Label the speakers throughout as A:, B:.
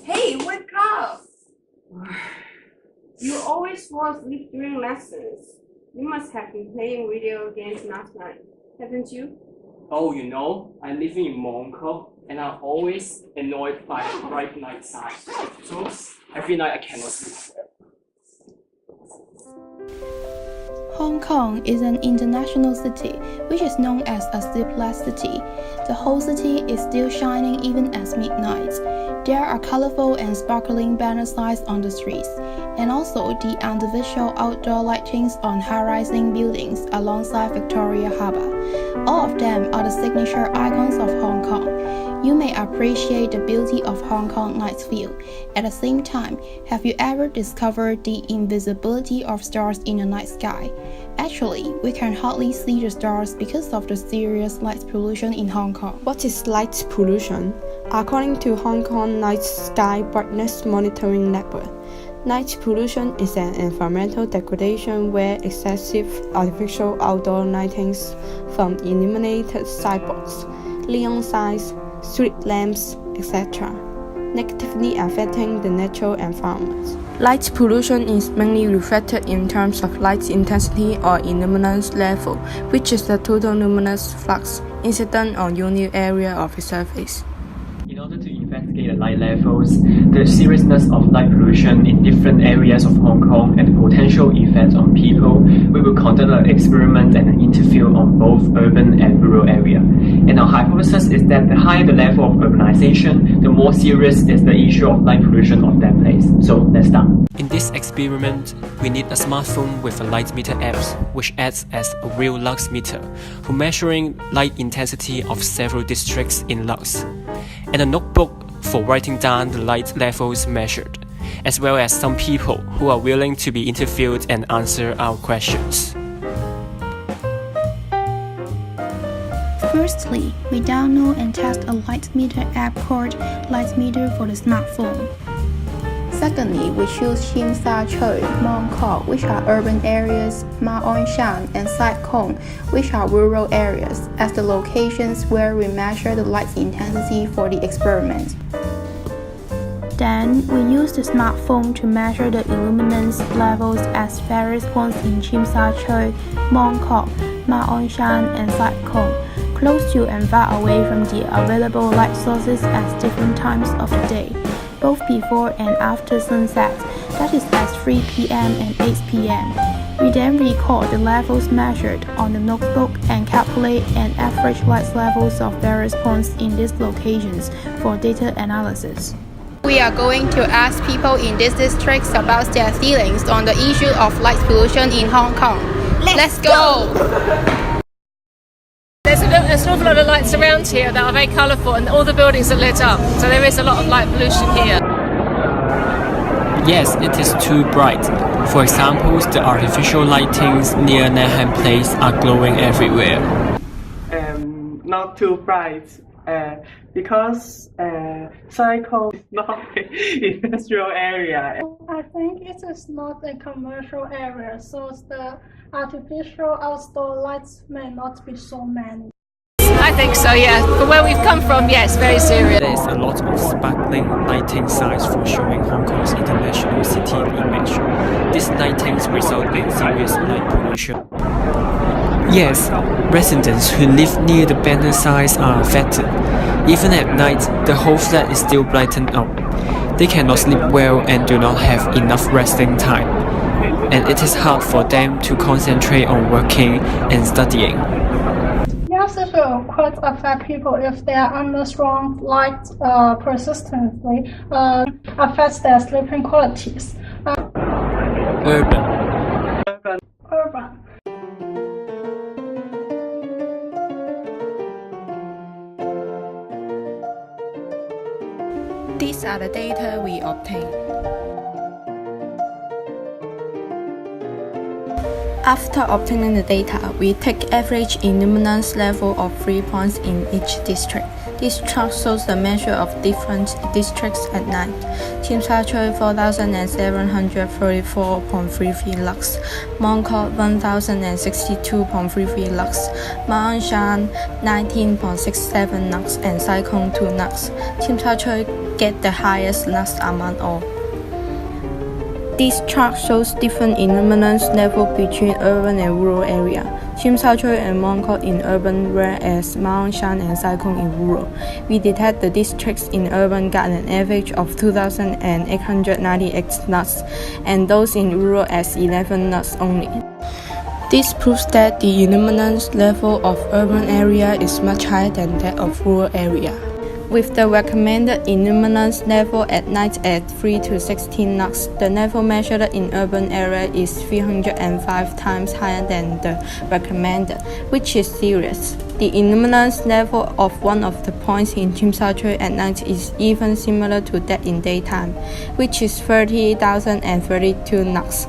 A: Hey, wake up! You always fall asleep during lessons. You must have been playing video games last night, haven't you?
B: Oh, I live in Monaco and I'm always annoyed by bright night signs. So every night I cannot sleep.
C: Hong Kong is an international city, which is known as a sleepless city. The whole city is still shining even at midnight. There are colorful and sparkling banner signs on the streets, and also the artificial outdoor lightings on high-rising buildings alongside Victoria Harbour. All of them are the signature icons of Hong Kong. You may appreciate the beauty of Hong Kong night view. At the same time, have you ever discovered the invisibility of stars in the night sky? Actually, we can hardly see the stars because of the serious light pollution in Hong Kong.
D: What is light pollution? According to Hong Kong Night Sky Brightness Monitoring Network, night pollution is an environmental degradation where excessive artificial outdoor lightings from illuminated sidewalks, neon signs, street lamps, etc., negatively affecting the natural environment. Light pollution is mainly reflected in terms of light intensity or illuminance level, which is the total luminous flux incident on unit area of the surface.
B: In order to investigate the light levels, the seriousness of light pollution in different areas of Hong Kong and the potential effects on people, we will conduct an experiment and an interview on both urban and rural area. And our hypothesis is that the higher the level of urbanization, the more serious is the issue of light pollution of that place. So let's start. In this experiment, we need a smartphone with a light meter app, which acts as a real lux meter for measuring light intensity of several districts in Lux, and a notebook for writing down the light levels measured, as well as some people who are willing to be interviewed and answer our questions.
C: Firstly, we download and test a light meter app called Light Meter for the smartphone. Secondly, we choose Tsim Sha Tsui, Mong Kok, which are urban areas, Ma On Shan, and Sai Kung, which are rural areas, as the locations where we measure the light intensity for the experiment. Then, we use the smartphone to measure the illuminance levels at various points in Tsim Sha Tsui, Mong Kok, Ma On Shan, and Sai Kung, close to and far away from the available light sources at different times of the day, both before and after sunset, that is at 3 p.m. and 8 p.m. We then record the levels measured on the notebook and calculate an average light levels of various points in these locations for data analysis. We are going to ask people in these districts about their feelings on the issue of light pollution in Hong Kong. Let's go!
E: There's an awful lot of lights around here that are very colourful and all the buildings are lit up, so there is a lot of light pollution here.
B: Yes, it is too bright. For example, the artificial lightings near Nehan Place are glowing everywhere.
F: Not too bright, because cycle is not an industrial area.
G: I think it is not a commercial area, so the artificial outdoor lights may not be so many.
E: I think so, yeah. From where we've come from, yes, very serious.
B: There is a lot of sparkling lighting signs for showing Hong Kong's international city image. These lightings result in serious light pollution. Yes, residents who live near the banner signs are affected. Even at night, the whole flat is still brightened up. They cannot sleep well and do not have enough resting time, and it is hard for them to concentrate on working and studying.
G: Yes, it will quite affect people if they are under strong light persistently, affects their sleeping qualities.
B: Urban.
D: These are the data we obtained. After obtaining the data, we take average illuminance level of 3 points in each district. This chart shows the measure of different districts at night. Tsim Sha Tsui 4,734.33 lux, Mongkok 1,062.33 lux, Ma On Shan 19.67 lux, and Sai Kung 2 lux. Tsim Sha Tsui get the highest lux among all. This chart shows different illuminance level between urban and rural area. Tsim Sha Tsui and Mongkok in urban, whereas Ma On Shan and Sai Kung in rural. We detect the districts in urban got an average of 2,898 lux, and those in rural as 11 lux only. This proves that the illuminance level of urban area is much higher than that of rural area. With the recommended illuminance level at night at 3 to 16 lux, the level measured in urban area is 305 times higher than the recommended, which is serious. The illuminance level of one of the points in Tsim Sha Tsui at night is even similar to that in daytime, which is 30,032 lux.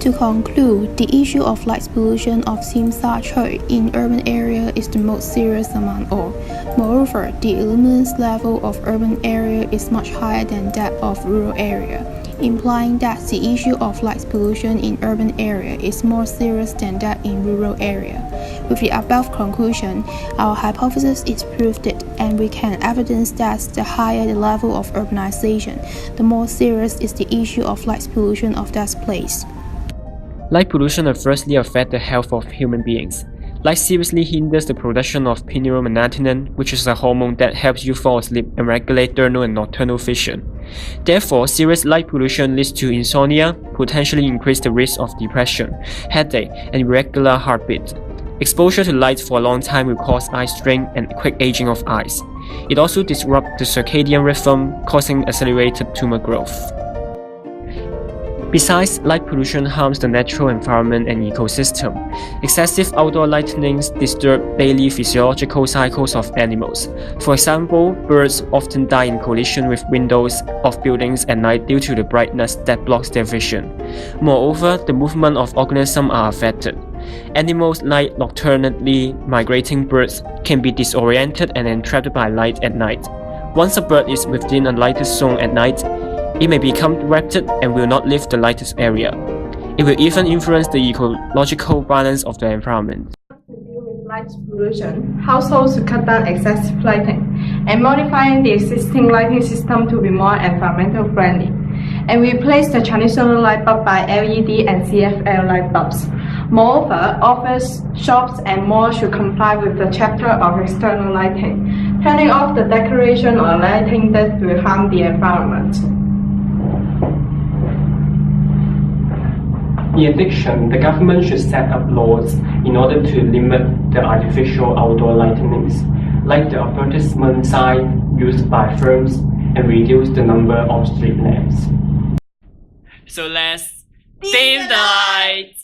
C: To conclude, the issue of light pollution of Tsim Sha Tsui in urban area is the most serious among all. Moreover, the illuminance level of urban area is much higher than that of rural area, implying that the issue of light pollution in urban area is more serious than that in rural area. With the above conclusion, our hypothesis is proved, and we can evidence that the higher the level of urbanization, the more serious is the issue of light pollution of that place.
B: Light pollution adversely affects the health of human beings. Light seriously hinders the production of pineal melatonin, which is a hormone that helps you fall asleep and regulate diurnal and nocturnal vision. Therefore, serious light pollution leads to insomnia, potentially increase the risk of depression, headache, and irregular heartbeat. Exposure to light for a long time will cause eye strain and quick aging of eyes. It also disrupts the circadian rhythm, causing accelerated tumor growth. Besides, light pollution harms the natural environment and ecosystem. Excessive outdoor lightnings disturb daily physiological cycles of animals. For example, birds often die in collision with windows of buildings at night due to the brightness that blocks their vision. Moreover, the movement of organisms are affected. Animals like nocturnally migrating birds can be disoriented and entrapped by light at night. Once a bird is within a lighted zone at night, it may become rapid and will not leave the lightest area. It will even influence the ecological balance of the environment.
D: To deal with light pollution, households should cut down excessive lighting and modifying the existing lighting system to be more environmental friendly, and replace the traditional light bulb by LED and CFL light bulbs. Moreover, office, shops, and malls should comply with the chapter of external lighting, turning off the decoration or lighting that will harm the environment.
B: In addition, the government should set up laws in order to limit the artificial outdoor lightnings, like the advertisement sign used by firms, and reduce the number of street lamps. So let's dim the lights!